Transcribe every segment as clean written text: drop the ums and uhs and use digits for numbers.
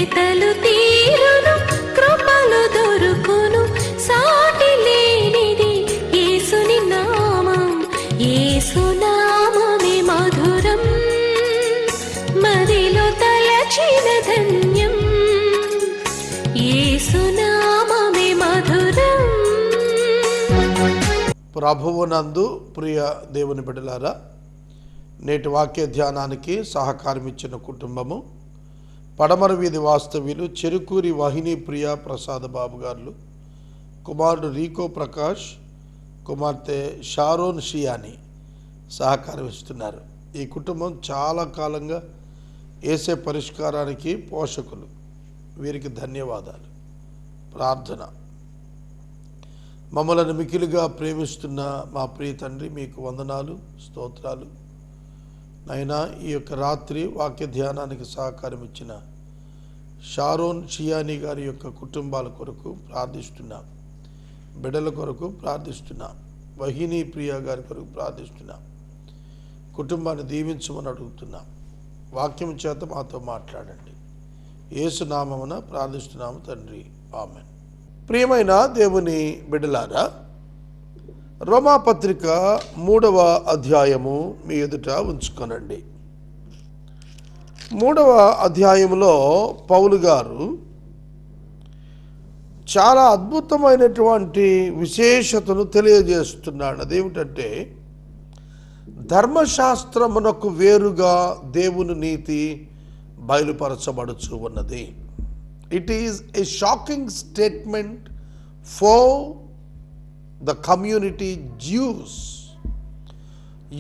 వెతలు తీరును, కృపలు దొరుకును, సాటి లేనిది యేసుని నామం. యేసునామమే మధురం, మదిలో తలచిన ధన్యం. యేసునామమే మధురం. ప్రభువునందు ప్రియ దేవుని బిడ్డలారా, నేటి వాక్య ధ్యానానికి సహకారం ఇచ్చిన కుటుంబము పడమర వీధి వాస్తవ్యులు చెరుకూరి వాహిని ప్రియ ప్రసాద్ బాబు గారు, కుమారుడు రీకో ప్రకాష్, కుమార్తె షారోన్ షియాని సహకారం ఇస్తున్నారు. ఈ కుటుంబం చాలా కాలంగా వేసే పరిష్కారానికి పోషకులు. వీరికి ధన్యవాదాలు. ప్రార్థన. మమ్మలను మికిలిగా ప్రేమిస్తున్న మా ప్రియ తండ్రి, మీకు వందనాలు, స్తోత్రాలు. అయినా ఈ యొక్క రాత్రి వాక్య ధ్యానానికి సహకారం ఇచ్చిన షారోన్ షియాని గారి యొక్క కుటుంబాల కొరకు ప్రార్థిస్తున్నాం, బిడ్డల కొరకు ప్రార్థిస్తున్నాం, వహిని ప్రియ గారి కొరకు ప్రార్థిస్తున్నాం. కుటుంబాన్ని దీవించమని అడుగుతున్నాం. వాక్యం చేత మాతో మాట్లాడండి. యేసు నామమున ప్రార్థిస్తున్నాము తండ్రి, ఆమేన్. ప్రియమైన దేవుని బిడ్డలారా, రోమాపత్రిక 3వ అధ్యాయము మీ ఎదుట ఉంచుకొనండి. 3వ అధ్యాయంలో పౌలు గారు చాలా అద్భుతమైనటువంటి విశేషతను తెలియజేస్తున్నాడు. అదేమిటంటే, ధర్మశాస్త్రమునకు వేరుగా దేవుని నీతి బయలుపరచబడుచు ఉన్నది. It is a shocking statement for the community Jews.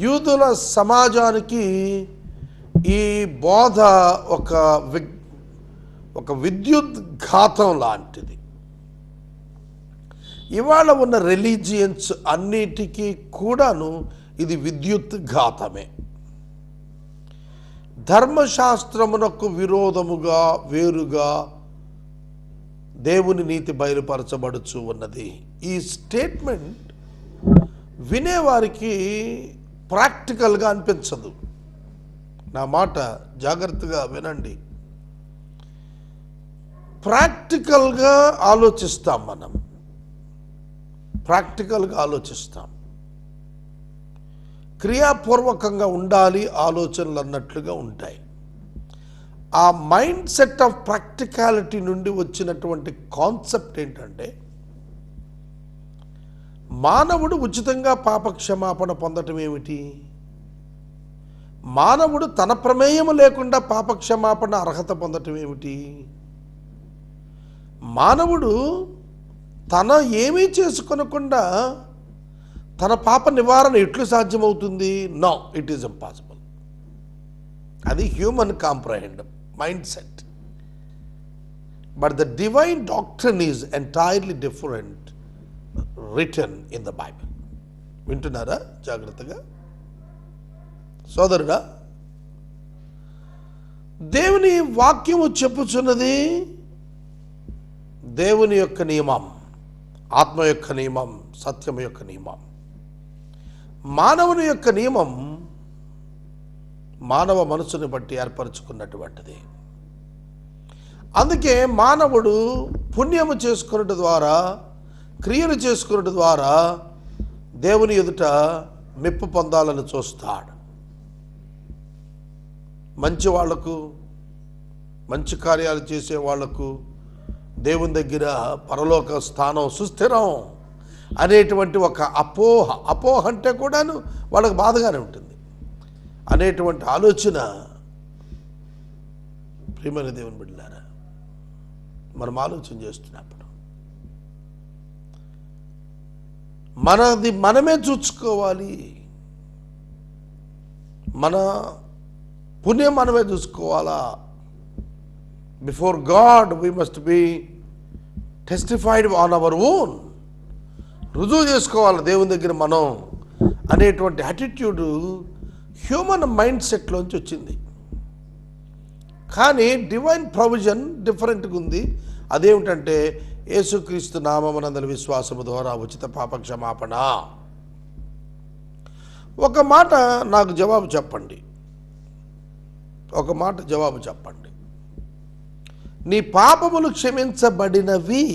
యూదుల సమాజానికి ఈ బోధ ఒక విద్యుత్ ఘాతం లాంటిది. ఇవాళ ఉన్న రిలీజియన్స్ అన్నిటికీ కూడాను ఇది విద్యుత్ ఘాతమే. ధర్మశాస్త్రమునకు విరోధముగా వేరుగా దేవుని నీతి బయలుపరచబడుచు ఉన్నది. ఈ స్టేట్మెంట్ వినేవారికి ప్రాక్టికల్గా అనిపించదు. నా మాట జాగ్రత్తగా వినండి. ప్రాక్టికల్గా ఆలోచిస్తాం, మనం ప్రాక్టికల్గా ఆలోచిస్తాం. క్రియాపూర్వకంగా ఉండాలి ఆలోచనలు అన్నట్లుగా ఉంటాయి. ఆ మైండ్ సెట్ ఆఫ్ ప్రాక్టికాలిటీ నుండి వచ్చినటువంటి కాన్సెప్ట్ ఏంటంటే, మానవుడు ఉచితంగా పాపక్షమాపణ పొందటం ఏమిటి? మానవుడు తన ప్రమేయం లేకుండా పాపక్షమాపణ అర్హత పొందటం ఏమిటి? మానవుడు తన ఏమీ చేసుకొనకుండా తన పాప నివారణ ఎట్లు సాధ్యమవుతుంది? No, it is impossible. అది human comprehend mindset. But the divine doctrine is entirely different, written in the Bible. వింటున్నారా జాగ్రత్తగా సోదరుడా? దేవుని వాక్యము చెప్పుచున్నది దేవుని యొక్క నియమం, ఆత్మ యొక్క నియమం, సత్యం యొక్క నియమం. మానవుని యొక్క నియమం మానవ మనసుని బట్టి ఏర్పరచుకున్నటువంటిది. అందుకే మానవుడు పుణ్యము చేసుకున్నట్టు ద్వారా, క్రియలు చేసుకున్నట్టు ద్వారా దేవుని ఎదుట మెప్పు పొందాలని చూస్తాడు. మంచి వాళ్లకు, మంచి కార్యాలు చేసే వాళ్లకు దేవుని దగ్గర పరలోక స్థానం సుస్థిరం అనేటువంటి ఒక అపోహ అంటే కూడాను వాళ్ళకు బాధగానే ఉంటుంది అనేటువంటి ఆలోచన. ప్రియమైన దేవుని బిడ్డలారా, మనం ఆలోచన చేస్తున్నప్పుడు మనది మనమే చూసుకోవాలి. మన పుణ్యం మనమే చూసుకోవాలా? Before God we must be testified on our own. రుజువు చేసుకోవాలి దేవుని దగ్గర మనం అనేటువంటి యాటిట్యూడ్ హ్యూమన్ మైండ్ సెట్లోంచి వచ్చింది. కానీ డివైన్ ప్రొవిజన్ డిఫరెంట్గా ఉంది. అదేమిటంటే, యేసుక్రీస్తు నామమునందలి విశ్వాసము ద్వారా ఉచిత పాప క్షమాపణ. ఒక మాట నాకు జవాబు చెప్పండి, ఒక మాట జవాబు చెప్పండి. నీ పాపములు క్షమించబడినవి.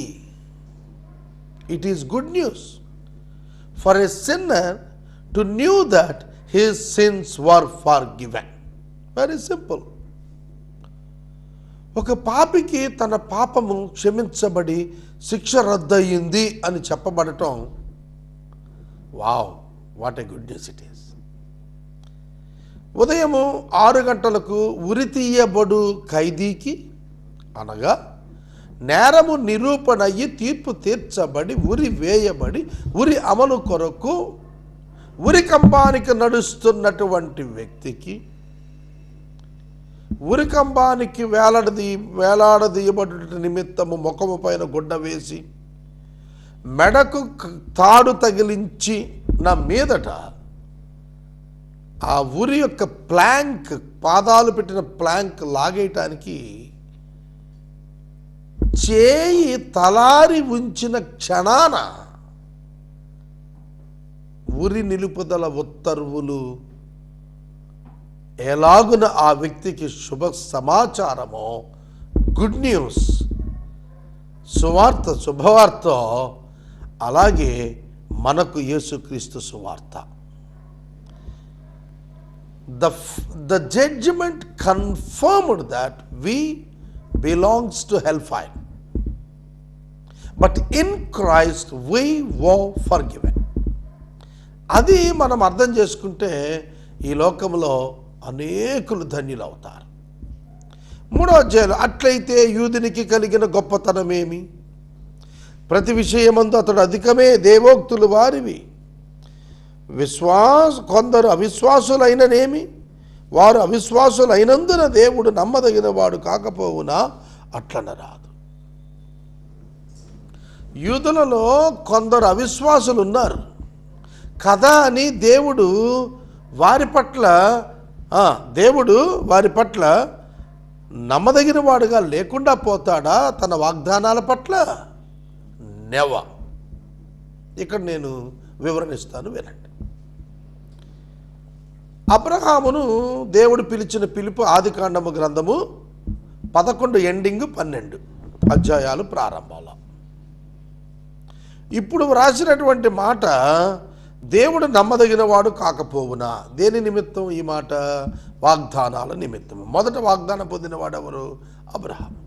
It is good news for a sinner to know that his sins were forgiven. Very simple. ఒక పాపికి తన పాపము క్షమించబడి శిక్ష రద్దయింది అని చెప్పబడటం, wow, what a good news it is. ఉదయము 6 గంటలకు ఉరి తీయబడు ఖైదీకి, అనగా నేరము నిరూపణ అయ్యి తీర్పు తీర్చబడి ఉరి వేయబడి ఉరి అమలు కొరకు ఉరి కంబానికి నడుస్తున్నటువంటి వ్యక్తికి, ఉరి కంబానికి వేలాడదీయబడి నిమిత్తము ముఖము పైన గుడ్డ వేసి మెడకు తాడు తగిలించి నా మీదట ఆ ఉరి యొక్క ప్లాంక్, పాదాలు పెట్టిన ప్లాంక్ లాగేయటానికి చేయి తలారి ఉంచిన క్షణాన ఉరి నిలుపుదల ఉత్తర్వులు ఎలాగున ఆ వ్యక్తికి శుభ సమాచారమో, గుడ్ న్యూస్, సువార్త, శుభవార్త, అలాగే మనకు యేసుక్రీస్తు సువార్త. The judgment confirmed that we belongs to hellfire, but in Christ we were forgiven. అది మనం అర్థం చేసుకుంటే ఈ లోకంలో అనేకులు ధన్యులు అవుతారు. 3వ అధ్యాయంలో, అట్లయితే యూదునికి కలిగిన గొప్పతనమేమి? ప్రతి విషయమందు అతడు అధికమే దేవోక్తులు వారివి. కొందరు అవిశ్వాసులైననేమి? వారు అవిశ్వాసులైనందున దేవుడు నమ్మదగిన వాడు కాకపోవునా అట్లనరాదు. యూదులలో కొందరు అవిశ్వాసులు ఉన్నారు కదా అని దేవుడు వారి పట్ల నమ్మదగిన వాడుగా లేకుండా పోతాడా తన వాగ్దానాల పట్ల? నెవర్. ఇక్కడ నేను వివరణిస్తాను, వినండి. అబ్రహామును దేవుడు పిలిచిన పిలుపు ఆదికాండము గ్రంథము 11 ఎండింగ్ 12 అధ్యాయాలు ప్రారంభంలో. ఇప్పుడు వ్రాసినటువంటి మాట, దేవుడు నమ్మదగిన వాడు కాకపోవునా. దేని నిమిత్తం ఈ మాట? వాగ్దానాల నిమిత్తం. మొదట వాగ్దానం పొందినవాడు ఎవరు? అబ్రహాము.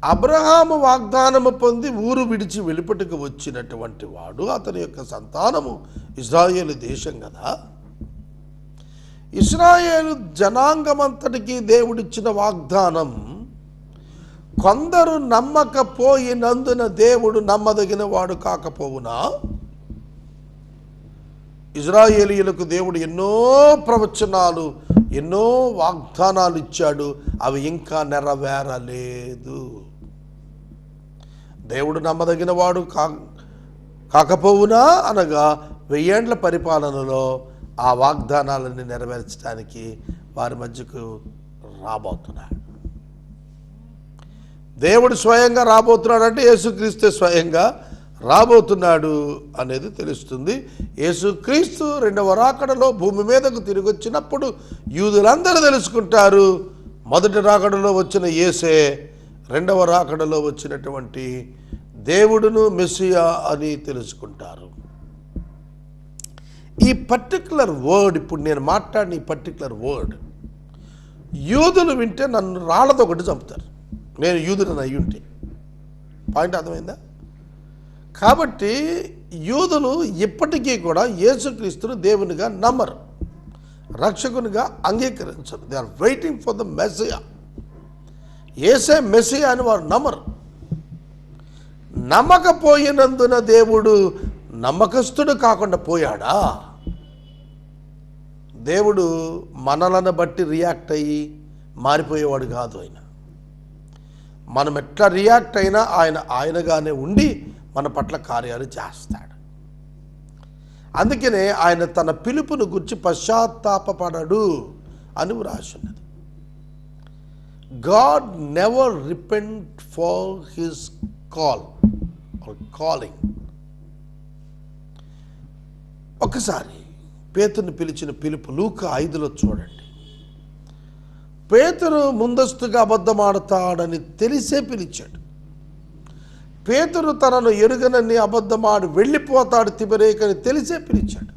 అబ్రహాము వాగ్దానము పొంది ఊరు విడిచి వెలుపటికి వచ్చినటువంటి వాడు. అతని యొక్క సంతానము ఇశ్రాయేలు దేశం కదా. ఇశ్రాయేలు జనాంగమంతటికి దేవుడిచ్చిన వాగ్దానం కొందరు నమ్మకపోయినందున దేవుడు నమ్మదగిన వాడు కాకపోవునా. ఇశ్రాయేలీయులకు దేవుడు ఎన్నో ప్రవచనాలు, ఎన్నో వాగ్దానాలు ఇచ్చాడు, అవి ఇంకా నెరవేరలేదు. దేవుడు నమ్మదగిన వాడు కాకపోవునా అనగా 1000 ఏండ్ల పరిపాలనలో ఆ వాగ్దానాలని నెరవేర్చడానికి వారి మధ్యకు రాబోతున్నాడు. దేవుడు స్వయంగా రాబోతున్నాడు అంటే యేసుక్రీస్తు స్వయంగా రాబోతున్నాడు అనేది తెలుస్తుంది. యేసుక్రీస్తు 2వ రాకడలో భూమి మీదకు తిరిగి వచ్చినప్పుడు యూదులందరూ తెలుసుకుంటారు, మొదటి రాకడలో వచ్చిన యేసే 2వ రాకడలో వచ్చినటువంటి దేవుడును మెస్సియా అని తెలుసుకుంటారు. ఈ పర్టికులర్ వర్డ్, ఇప్పుడు నేను మాట్లాడిన ఈ పర్టికులర్ వర్డ్ యూదులు వింటే నన్ను రాళ్లతో ఒకటి చంపుతారు, నేను యూదులను అయి ఉంటే. పాయింట్ అర్థమైందా? కాబట్టి యూదులు ఇప్పటికీ కూడా యేసుక్రీస్తును దేవునిగా నమ్మరు, రక్షకునిగా అంగీకరించరు. They are waiting for the Messiah. యేసే మెస్సియా అని వారు నమ్మరు. నమ్మకపోయినందున దేవుడు నమ్మకస్తుడు కాకుండా పోయాడా? దేవుడు మనలను బట్టి రియాక్ట్ అయ్యి మారిపోయేవాడు కాదు. మనం ఎట్లా రియాక్ట్ అయినా ఆయనగానే ఉండి మన పట్ల కార్యాలు చేస్తాడు. అందుకనే ఆయన తన పిలుపును గురించి పశ్చాత్తాపపడడు అని వ్రాసున్నది. God never repent for his calling. ఒకసారి పేతురుని పిలిచిన పిలుపు లూకా 5లో చూడండి. పేతురు ముందస్తుగా అబద్ధమాడతాడని తెలిసే పిలిచాడు. పేతురు తనను ఎరుగనని అబద్ధమాడి వెళ్ళిపోతాడు తిబిరేకని తెలిసే పిలిచాడు.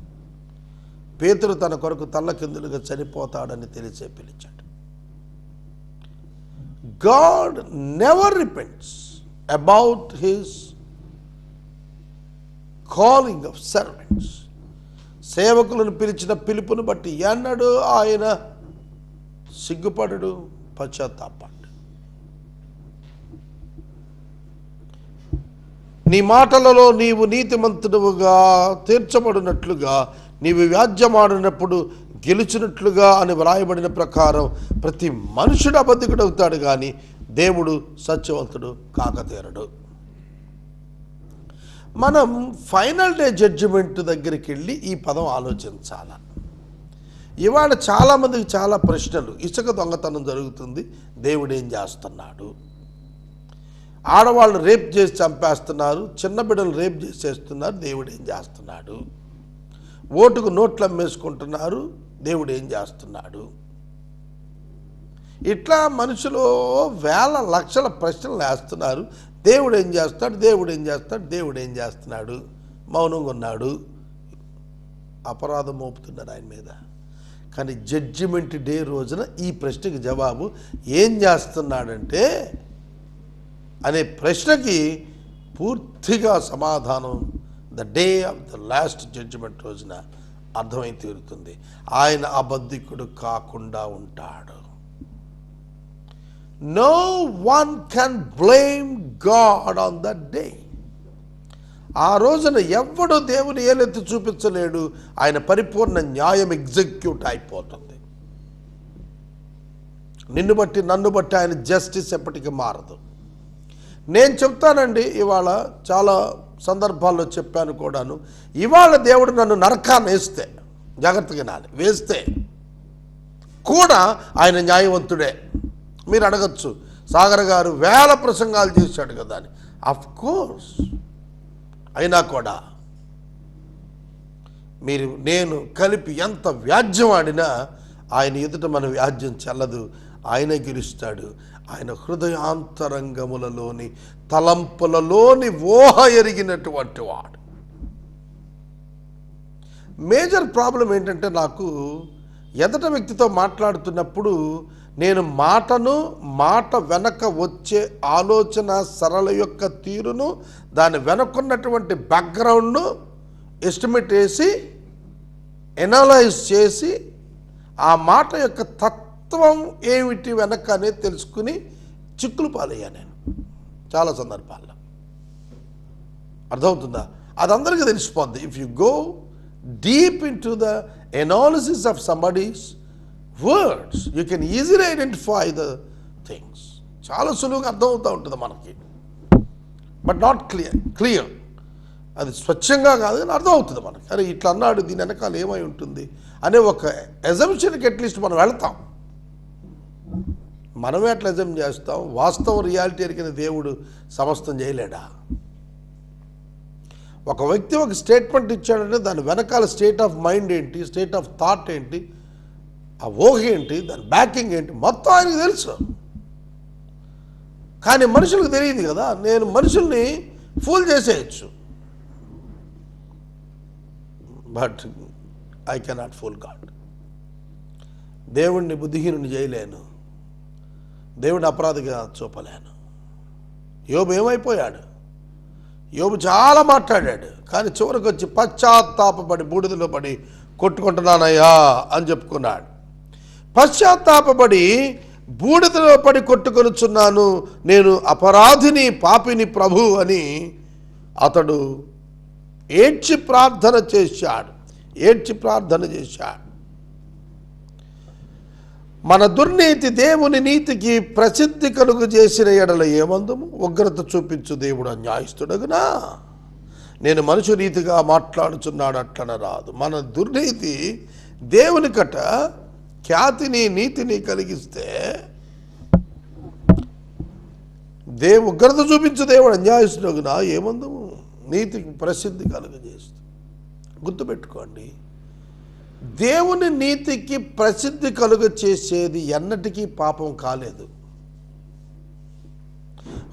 పేతురు తన కొరకు తల్లకిందులుగా చనిపోతాడని తెలిసే పిలిచాడు. God never repents about his calling of servants. సేవకులను పిలిచిన పిలుపును బట్టి ఎన్నడూ ఆయన సిగ్గుపడడు, పశ్చాత్తాపడు. నీ మాటలలో నీవు నీతిమంతుడుగా తీర్చబడినట్లుగా నీవు వ్యాజ్యమాడినప్పుడు గెలిచినట్లుగా అని వ్రాయబడిన ప్రకారం ప్రతి మనుషుడు అబద్ధికుడు అవుతాడు, కానీ దేవుడు సత్యవంతుడు కాకతీరడు. మనం ఫైనల్ డే జడ్జిమెంట్ దగ్గరికి వెళ్ళి ఈ పదం ఆలోచించాల. ఇవాళ చాలామందికి చాలా ప్రశ్నలు. ఇసుక దొంగతనం జరుగుతుంది, దేవుడు ఏం చేస్తున్నాడు? ఆడవాళ్ళు రేప్ చేసి చంపేస్తున్నారు, చిన్న బిడ్డలు రేప్ చేసేస్తున్నారు, దేవుడు ఏం చేస్తున్నాడు? ఓటుకు నోట్లు అమ్మేసుకుంటున్నారు, దేవుడు ఏం చేస్తున్నాడు? ఇట్లా మనుషులు వేల లక్షల ప్రశ్నలు వేస్తున్నారు. దేవుడు ఏం చేస్తాడు, దేవుడు ఏం చేస్తాడు, దేవుడు ఏం చేస్తున్నాడు? మౌనంగా ఉన్నాడు, అపరాధం మోపుతున్నారు ఆయన మీద. కానీ జడ్జిమెంట్ డే రోజున ఈ ప్రశ్నకి జవాబు ఏం చేస్తున్నాడంటే అనే ప్రశ్నకి పూర్తిగా సమాధానం the day of the last judgement రోజున అర్థమై తీరుతుంది. ఆయన అబద్ధికుడు కాకుండా ఉంటాడు. No one can blame God on that day. ఆ రోజున ఎవ్వడూ దేవుని ఏలెత్తి చూపించలేడు. ఆయన పరిపూర్ణ న్యాయం ఎగ్జిక్యూట్ అయిపోతుంది. నిన్ను బట్టి నన్ను బట్టి ఆయన జస్టిస్ ఎప్పటికీ మారదు. నేను చెప్తానండి, ఇవాళ చాలా సందర్భాల్లో చెప్పాను కూడాను, ఇవాళ దేవుడు నన్ను నరకాన్ని వేస్తే, జాగ్రత్తగా నాని వేస్తే కూడా ఆయన న్యాయవంతుడే. మీరు అడగచ్చు, సాగర్ గారు వేల ప్రసంగాలు చేశాడు కదా అని. అఫ్ కోర్స్, అయినా కూడా మీరు నేను కలిపి ఎంత వ్యాజ్యం ఆడినా ఆయన ఎదుట మన వ్యాజ్యం చెల్లదు. ఆయన గెలుస్తాడు. ఆయన హృదయాంతరంగములలోని తలంపులలోని ఊహ ఎరిగినటువంటి వాడు. మేజర్ ప్రాబ్లం ఏంటంటే, నాకు ఎదట వ్యక్తితో మాట్లాడుతున్నప్పుడు నేను మాట వెనక వచ్చే ఆలోచన సరళ యొక్క తీరును, దాని వెనకున్నటువంటి బ్యాక్గ్రౌండ్ను ఎస్టిమేట్ వేసి ఎనలైజ్ చేసి ఆ మాట యొక్క తత్వం ఏమిటి వెనక అనేది తెలుసుకుని చిక్కులు పాలయ్యా నేను చాలా సందర్భాల్లో. అర్థమవుతుందా? అది అందరికీ తెలిసిపోద్ది. If you go deep in to the analysis of somebody's words, you can easily identify the things. చాలా సులువుగా అర్థమవుతూ ఉంటుంది మనకి, బట్ నాట్ క్లియర్. అది స్వచ్ఛంగా కాదు కానీ అర్థమవుతుంది మనకి. అరే ఇట్లా అన్నాడు, దీని వెనకాల ఏమై ఉంటుంది అనే ఒక ఎజంప్షన్కి అట్లీస్ట్ మనం వెళ్తాం. మనమే అట్లా ఎజమ్ చేస్తాం. వాస్తవం రియాలిటీ ఎరిగిన దేవుడు సమస్తం చేయలేడా? ఒక వ్యక్తి ఒక స్టేట్మెంట్ ఇచ్చాడంటే దాని వెనకాల స్టేట్ ఆఫ్ మైండ్ ఏంటి, స్టేట్ ఆఫ్ థాట్ ఏంటి, ఆ ఊహ ఏంటి, దాని బ్యాకింగ్ ఏంటి, మొత్తం ఆయనకు తెలుసు. కానీ మనుషులకు తెలియదు కదా. నేను మనుషుల్ని ఫూల్ చేసేయచ్చు, but I cannot fool God. దేవుణ్ణి బుద్ధిహీనుని చేయలేను, దేవుడిని అపరాధిగా చూపలేను. యోబు ఏమైపోయాడు? యోబు చాలా మాట్లాడాడు, కానీ చివరికి వచ్చి పశ్చాత్తాపపడి బూడిదలో పడి కొట్టుకుంటున్నానయ్యా అని చెప్పుకున్నాడు. పశ్చాత్తాపపడి బూడిదలో పడి కొట్టుకొనుచున్నాను, నేను అపరాధిని, పాపిని ప్రభు అని అతడు ఏడ్చి ప్రార్థన చేశాడు. మన దుర్నీతి దేవుని నీతికి ప్రసిద్ధి కలుగు చేసిన ఎడల ఏమందుము? ఉగ్రత చూపించు దేవుడు అన్యాయస్తుడగునా? నేను మనుషు రీతిగా మాట్లాడుచున్నాడు అట్లన రాదు. మన దుర్నీతి దేవునికట ఖ్యాతిని నీతిని కలిగిస్తే ఉగ్రత చూపించు దేవుడు అన్యాయస్తుడగునా ఏమందుము? నీతికి ప్రసిద్ధి కలుగజేస్తూ. గుర్తుపెట్టుకోండి, దేవుని నీతికి ప్రసిద్ధి కలుగ చేసేది ఎన్నటికీ పాపం కాలేదు.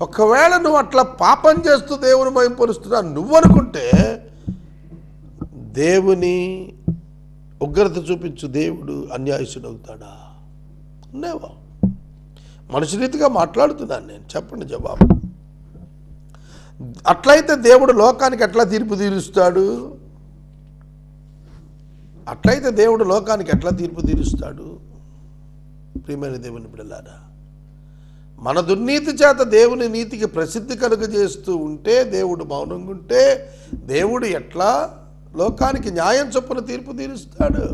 ఒకవేళ నువ్వు అట్లా పాపం చేస్తూ దేవుని మహిమపరుస్తున్నా నువ్వు అనుకుంటే దేవుని ఉగ్రత చూపించు దేవుడు అన్యాయసుడు అవుతాడా? నేవా. మనిషి రీతిగా మాట్లాడుతున్నాను నేను, చెప్పండి జవాబు. అట్లయితే దేవుడు లోకానికి ఎట్లా తీర్పు తీరుస్తాడు? అట్లయితే దేవుడు లోకానికి ఎట్లా తీర్పు తీరుస్తాడు? ప్రియమైన దేవుని బిడ్డలారా, మన దుర్నీతి చేత దేవుని నీతికి ప్రసిద్ధి కలుగజేస్తూ ఉంటే, దేవుడు మౌనంగా ఉంటే దేవుడు ఎట్లా లోకానికి న్యాయం చొప్పున తీర్పు తీరుస్తాడు?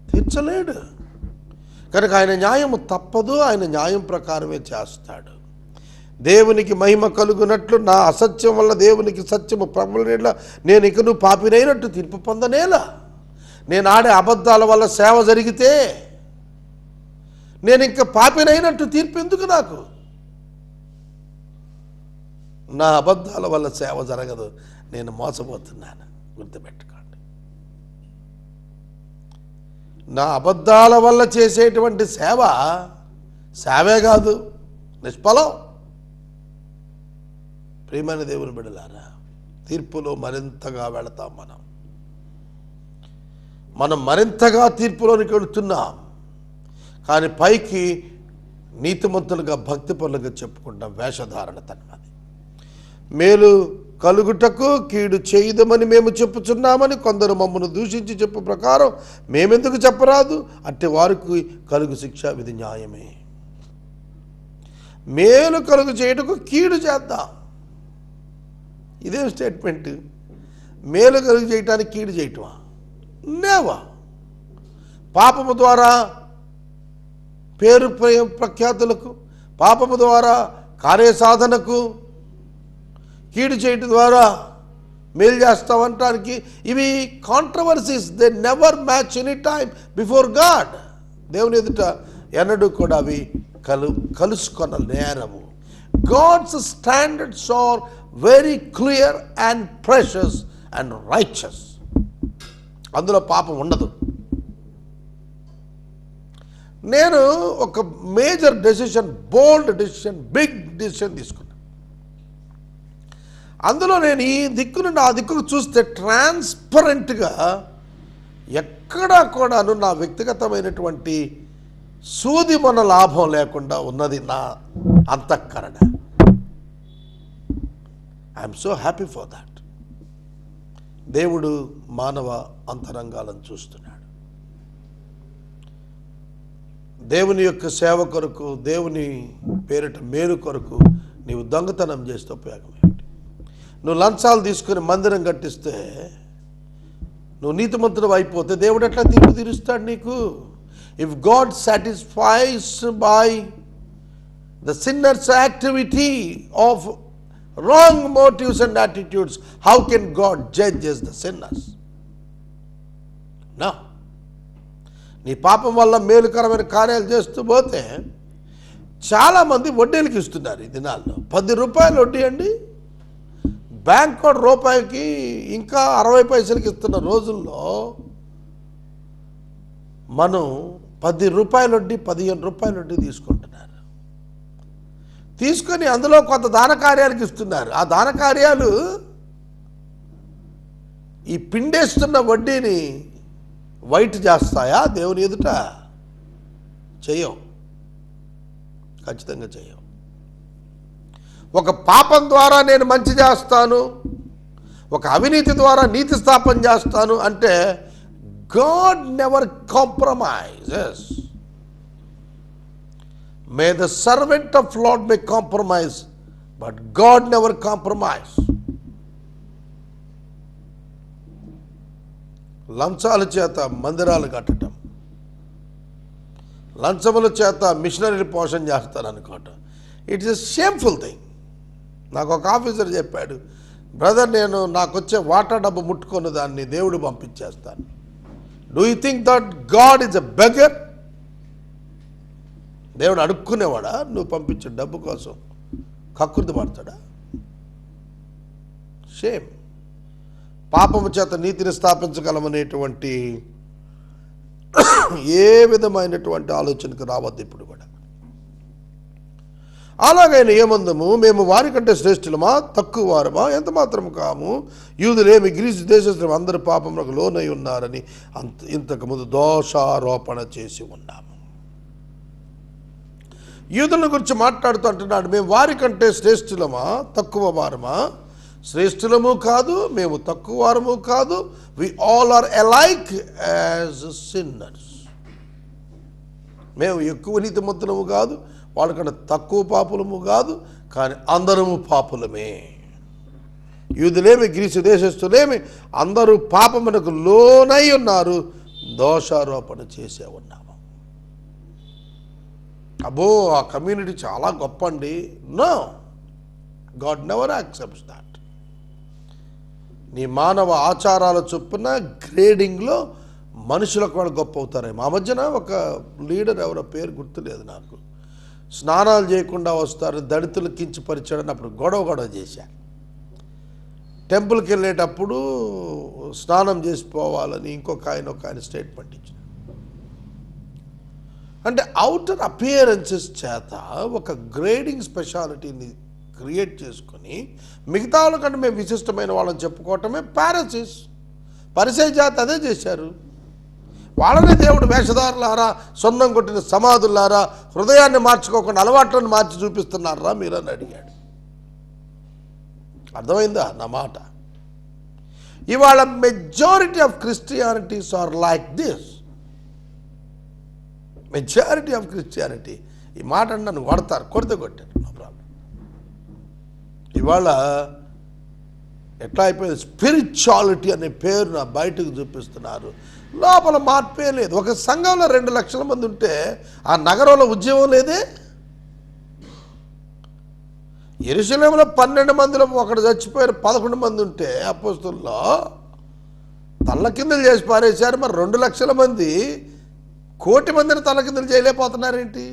తీర్చలేడు. కనుక ఆయన న్యాయము తప్పదు, ఆయన న్యాయం ప్రకారమే చేస్తాడు. దేవునికి మహిమ కలుగునట్లు నా అసత్యం వల్ల దేవునికి సత్యము ప్రబలనేలా నేను ఇకను పాపినైనట్టు తీర్పు పొందనేలా. నేను ఆడే అబద్ధాల వల్ల సేవ జరిగితే నేను ఇంకా పాపినైనట్టు తీర్పు ఎందుకు నాకు? నా అబద్ధాల వల్ల సేవ జరగదు, నేను మోసపోతున్నాను, గుర్తుపెట్టుకోండి. నా అబద్ధాల వల్ల చేసేటువంటి సేవే కాదు, నిష్ఫలం. ప్రియమైన దేవుని బిడ్డలారా, తీర్పులో మరింతగా వెళతాం. మనం మరింతగా తీర్పులోనికి వెళుతున్నాం. కానీ పైకి నీతిమంతులుగా భక్తిపరులుగా చెప్పుకుంటాం, వేషధారణ తన్నది. మేలు కలుగుటకు కీడు చేయదమని మేము చెప్పుచున్నామని కొందరు మమ్మను దూషించి చెప్పు ప్రకారం మేమెందుకు చెప్పరాదు? అట్టి వారికి కలుగు శిక్ష విధి న్యాయమే. మేలు కలుగు చేయుటకు కీడు చేద్దాం. ఇదేం స్టేట్మెంట్? మేలు కలుగు చేయటానికి కీడు చేయటమా? నేవా. పాపము ద్వారా పేరు ప్రఖ్యాతులకు, పాపము ద్వారా కార్యసాధనకు, కీడు చేయటం ద్వారా మేలు చేస్తామంటానికి ఇవి controversies. They never match any time before God. దేవుని ఎదుట ఎన్నడూ కూడా అవి కలుసుకొన నేరము. God's standards are very clear and precious and righteous. అందులో పాపం ఉండదు. నేను ఒక major decision, bold decision, big decision తీసుకున్నాను. అందులో నేను ఈ దిక్కు నుండి ఆ దిక్కుకు చూస్తే ట్రాన్స్పరెంట్గా ఎక్కడా కూడాను నా వ్యక్తిగతమైనటువంటి సూది మన లాభం లేకుండా ఉన్నది నా అంతఃకరణ. I'm so happy for that. దేవుడు మానవ అంతరంగాలను చూస్తున్నాడు. దేవుని యొక్క సేవ కొరకు, దేవుని పేరిట మేలు కొరకు నీవు దొంగతనం చేస్తే ఉపయోగం ఏమిటి? నువ్వు లంచాలు తీసుకుని మందిరం కట్టిస్తే నువ్వు నీతిమంతుడు అయిపోతే దేవుడు ఎట్లా తీర్పు తీరుస్తాడు నీకు? If God satisfies by the sinners activity of wrong motives and attitudes, how can God judge the sinners? No. నీ పాపం వల్ల మేలుకరమైన కార్యాలు చేస్తూ పోతే చాలామంది వడ్డీలకు ఇస్తున్నారు ఈ దినాల్లో. 10 రూపాయలు వడ్డీ అండి. బ్యాంక్ కూడా రూపాయికి ఇంకా 60 పైసలకి ఇస్తున్న రోజుల్లో మనం 10 రూపాయల వడ్డీ, 15 రూపాయల వడ్డీ తీసుకుంటున్నారు. తీసుకొని అందులో కొంత దాన కార్యాలకు ఇస్తున్నారు. ఆ దాన కార్యాలు ఈ పిండేస్తున్న వడ్డీని వైట్ చేస్తాయా? దేవుని ఎదుట చెయ్యం, ఖచ్చితంగా చెయ్యం. ఒక పాపం ద్వారా నేను మంచి చేస్తాను, ఒక అవినీతి ద్వారా నీతి స్థాపన చేస్తాను అంటే God never compromises. May the servant of Lord may compromise, but God never compromise. లంచాల చేత మందిరాలు కట్టడం, లంచముల చేత మిషనరీ పోషణ చేస్తారు అనుకోవటం, ఇట్స్ ఎ షేమ్ఫుల్ థింగ్. నాకు ఒక ఆఫీసర్ చెప్పాడు, బ్రదర్ నేను నాకు వచ్చే వాటా డబ్బు ముట్టుకున్న దాన్ని దేవుడు పంపించేస్తాను. Do you think that God is a beggar? దేవుడు అడుక్కునేవాడా? నువ్వు పంపించే డబ్బు కోసం కక్కుర్తి పడతాడా? షేమ్. పాపము చేత నీతిని స్థాపించగలమనేటువంటి ఏ విధమైనటువంటి ఆలోచనకు రావద్దు ఇప్పుడు కూడా. అలాగైనా ఏమందము, మేము వారికంటే శ్రేష్ఠులమా, తక్కువ వారమా, ఎంత మాత్రం కాము, యూదులేమి గ్రీసు దేశస్థులు అందరి పాపములకు లోనై ఉన్నారని ఇంతకుముందు దోషారోపణ చేసి ఉన్నాము. యూదుల గురించి మాట్లాడుతూ అంటున్నాడు, మేము వారికంటే శ్రేష్ఠులమా, తక్కువ వారమా, శ్రేష్ఠులము కాదు, మేము తక్కువ వారము కాదు. We all are alike as sinners. మేము ఎక్కువ నీతిమంతులము కాదు, వాళ్ళకన్నా తక్కువ పాపులము కాదు, కానీ అందరము పాపులమే. యూదులేమి గ్రీసు దేశస్థులేమి అందరూ పాపమునకు లోనై ఉన్నారు, దోషారోపణ చేసే ఉన్నాము. అబ్బో ఆ కమ్యూనిటీ చాలా గొప్ప అండి. No, God never accepts that. నీ మానవ ఆచారాల చొప్పున గ్రేడింగ్లో మనుషులకు వాళ్ళు గొప్ప అవుతారే. మా మధ్యన ఒక లీడర్ ఎవరో పేరు గుర్తులేదు నాకు, స్నానాలు చేయకుండా వస్తారు, దళితులు కించపరిచాడని అప్పుడు గొడవ చేశారు. టెంపుల్కి వెళ్ళేటప్పుడు స్నానం చేసిపోవాలని ఇంకొక ఆయన స్టేట్మెంట్ ఇచ్చారు. అంటే అవుటర్ అపియరెన్సెస్ చేత ఒక గ్రేడింగ్ స్పెషాలిటీని క్రియేట్ చేసుకొని మిగతా వాళ్ళకంటే మేము విశిష్టమైన వాళ్ళని చెప్పుకోవటమే పరిసయ జాతి అదే చేశారు. వాళ్ళనే దేవుడు వేషధారులారా, సొంతం కొట్టిన సమాధులారా, హృదయాన్ని మార్చుకోకుండా అలవాట్లను మార్చి చూపిస్తున్నారా మీరని అడిగాడు. అర్థమైందా నా మాట? ఇవాళ majority of Christianities are like this. Majority of Christianity, ఈ మాట నన్ను కొడతారు, కొట్టారు, నో ప్రాబ్లం. ఇవాళ ఎట్లా అయిపోయింది, స్పిరిచువాలిటీ అనే పేరున బయటకు చూపిస్తున్నారు, లోపల మార్పే లేదు. ఒక సంఘంలో 2 లక్షల మంది ఉంటే ఆ నగరంలో ఉద్యమం లేదే. యెరూషలేములో 12 మందిలో ఒకడు చచ్చిపోయారు, 11 మంది ఉంటే అపోస్తుల్లో తల్లకిందులు చేసి పారేశారు. మరి 2 లక్షల మంది 1,000,000 మందిని తల్లకిందులు చేయలేకపోతున్నారేంటి?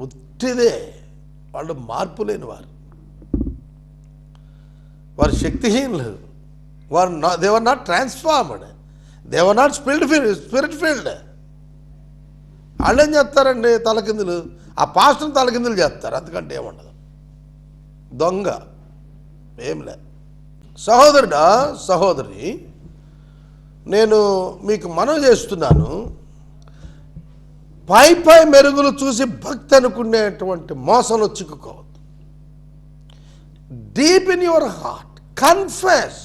ఉట్టిదే. వాళ్ళు మార్పు లేని వారు శక్తిహీనులు. they were not transformed, they were not spirit filled. వాళ్ళు ఏం చేస్తారండి, తలకిందులు, ఆ పాస్టర్ని తలకిందులు చేస్తారు, అంతకంటే ఏముండదు. దొంగ ఏం లేదు. సహోదరుడా, సహోదరి, నేను మీకు మనవి చేస్తున్నాను, పై మెరుగులు చూసి భక్తి అనుకునేటువంటి మోసంలో చిక్కుకోవద్దు. Deep in your heart confess,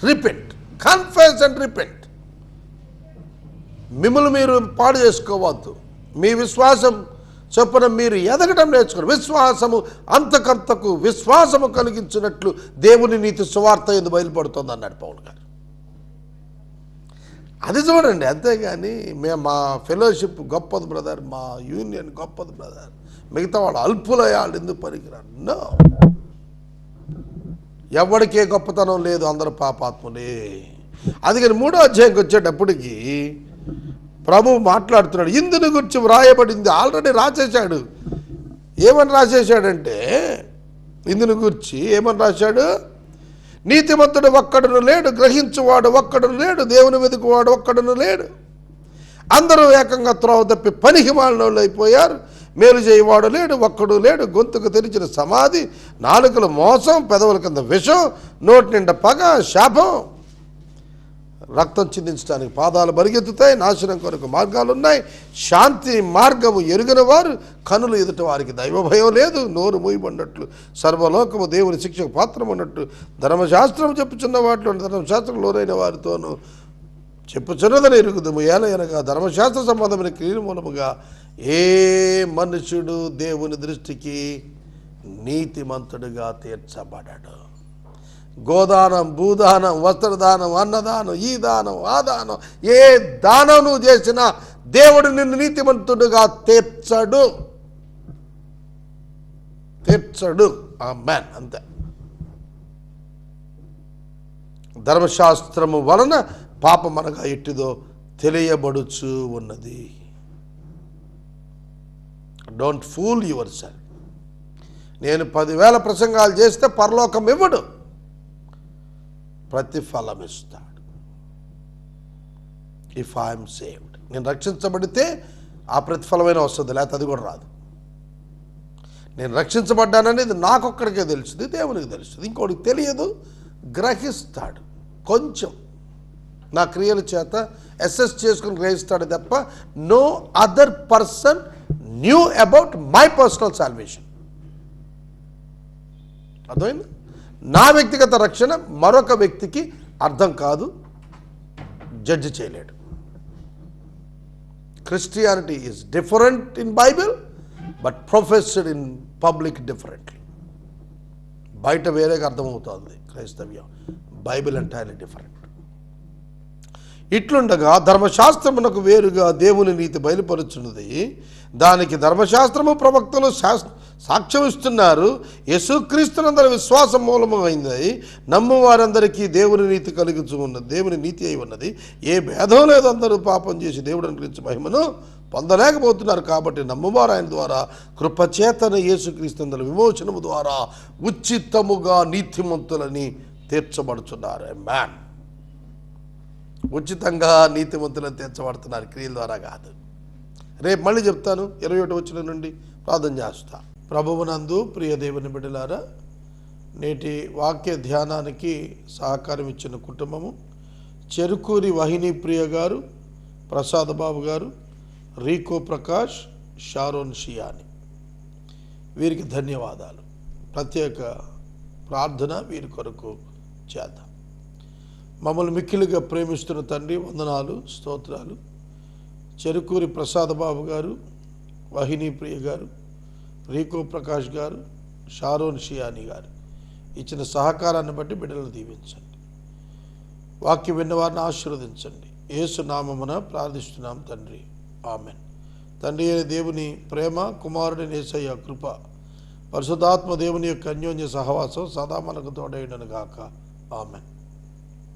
repent, confess and repent. మిమ్మల్ని మీరు పాడు చేసుకోవద్దు. మీ విశ్వాసం చొప్పున మీరు ఎదగడం నేర్చుకోండి. విశ్వాసము అంతకంతకు విశ్వాసము కలిగించినట్లు దేవుని నీతి సువార్త ఎందు బయలుపడుతుంది అన్నాడు పౌలు గారు. అది చూడండి, అంతేగాని మా ఫెలోషిప్ గొప్పది బ్రదర్, మా యూనియన్ గొప్పది బ్రదర్, మిగతా వాళ్ళు అల్పులయ్యాళ్ళు ఎందుకు పనికిరాడు. నో, ఎవరికే గొప్పతనం లేదు, అందరూ పాపాత్ములే. అందుకని 3వ అధ్యాయంకి వచ్చేటప్పటికి ప్రభువు మాట్లాడుతున్నాడు. ఇందుని గురించి వ్రాయబడింది, ఆల్రెడీ రాసేశాడు. ఏమని రాసేశాడంటే, ఇందుని గురించి ఏమని రాశాడు, నీతిమంతుడు ఒక్కడును లేడు, గ్రహించువాడు ఒక్కడును లేడు, దేవుని వెతుకువాడు ఒక్కడును లేడు, అందరూ ఏకంగా త్రోవ తప్పి పనికి మాలినోళ్ళు అయిపోయారు, మేలు చేయవాడు లేడు, ఒక్కడు లేడు, గొంతుకు తెరిచిన సమాధి, నాలుకలు మోసం, పెదవుల కింద విషం, నోటి నిండా పగ, శాపం, రక్తం చిందించడానికి పాదాలు పరిగెత్తుతాయి, నాశనం కొరకు మార్గాలున్నాయి, శాంతి మార్గము ఎరుగని వారు, కనులు ఎదుట వారికి దైవ భయం లేదు, నోరు మూయబడినట్లు సర్వలోకము దేవుని శిక్షకు పాత్రం ఉన్నట్టు ధర్మశాస్త్రం చెప్పుచున్న వాటిలో ధర్మశాస్త్రం లోనైన వారితోనూ చెప్పుచున్నదని ఎరుగుదము. ఏలయనగా ధర్మశాస్త్ర సంబంధమైన క్రియల మూలముగా ఏ మనుషుడు దేవుని దృష్టికి నీతిమంతుడిగా తీర్చబడడు. గోదానం, భూదానం, వస్త్రదానం, అన్నదానం, ఈ దానం, ఆ దానం, ఏ దానం నువ్వు చేసినా దేవుడు నిన్ను నీతిమంతుడుగా తీర్చడు. ఆమేన్. అంతే. ధర్మశాస్త్రము వలన పాపమనగా ఎట్టిదో తెలియబడుచు ఉన్నది. Don't fool yourself. నేను 10,000 ప్రసంగాలు చేస్తే పరలోకం ఇవ్వడు, ప్రతిఫలం ఇస్తాడు. If I'm saved. నేను రక్షించబడితే ఆ ప్రతిఫలమైన వస్తుంది, లేకపోతే అది కూడా రాదు. నేను రక్షించబడ్డాననేది నాకొక్కడికే తెలుస్తుంది, దేవునికి తెలుస్తుంది, ఇంకోటికి తెలియదు. గ్రహిస్తాడు, కొంచెం నా క్రియల చేత అసెస్ చేసుకుని గ్రహిస్తాడు తప్ప no other person knew about my personal salvation. అర్థమైంది? నా వ్యక్తిగత రక్షణ మరొక వ్యక్తికి అర్థం కాదు, జడ్జి చేయలేడు. Christianity is different in Bible, but professed in public differently. బయట వేరేగా అర్థమవుతుంది క్రైస్తవ్యం, బైబిల్ ఎంటైర్లీ డిఫరెంట్. ఇట్లుండగా ధర్మశాస్త్రమునకు వేరుగా దేవుని నీతి బయలుపరుచున్నది. దానికి ధర్మశాస్త్రము ప్రవక్తలు సాక్ష్యం ఇస్తున్నారు. యేసుక్రీస్తునందరి విశ్వాసం మూలమైంది. నమ్ము వారందరికీ దేవుని నీతి కలుగుతూ ఉన్నది, దేవుని నీతి అయి ఉన్నది. ఏ భేదం లేదు, అందరూ పాపం చేసి దేవుడు అనుగ్రహించే మహిమను పొందలేకపోతున్నారు. కాబట్టి నమ్మువారు ఆయన ద్వారా కృపచేతన యేసుక్రీస్తునందరి విమోచనము ద్వారా ఉచితముగా నీతిమంతులని తీర్చబడుతున్నారు. మ్యాన్ ఉచితంగా నీతిమంతులను తీర్చబడుతున్నారు, క్రియల ద్వారా కాదు. రేపు మళ్ళీ చెప్తాను. 21 వచనం నుండి ప్రార్థన చేస్తా. ప్రభువునందు ప్రియ దేవుని బిడ్డలారా, నేటి వాక్య ధ్యానానికి సహకారం ఇచ్చిన కుటుంబము చెరుకూరి వాహిని ప్రియ గారు, ప్రసాద్ బాబు గారు, రీకో ప్రకాష్, షారోన్ షియాని, వీరికి ధన్యవాదాలు. ప్రత్యేక ప్రార్థన వీరి కొరకు చేద్దాం. మమ్మల్ని మిక్కిలిగా ప్రేమిస్తున్న తండ్రి, వందనాలు, స్తోత్రాలు. చెరుకూరి ప్రసాద్ బాబు గారు, వాహిని ప్రియ గారు, రీకో ప్రకాష్ గారు, షారోన్ షియాని గారు ఇచ్చిన సహకారాన్ని బట్టి బిడ్డలను దీవించండి. వాక్యం విన్నవారిని ఆశీర్వదించండి. యేసు నామమున ప్రార్థిస్తున్నాం తండ్రి, ఆమెన్. తండ్రి అయిన దేవుని ప్రేమ, కుమారుడి యేసయ్య కృప, పరిశుద్ధాత్మ దేవుని యొక్క అన్యోన్య సహవాసం సదా మనకు తోడైండును గాక. ఆమెన్.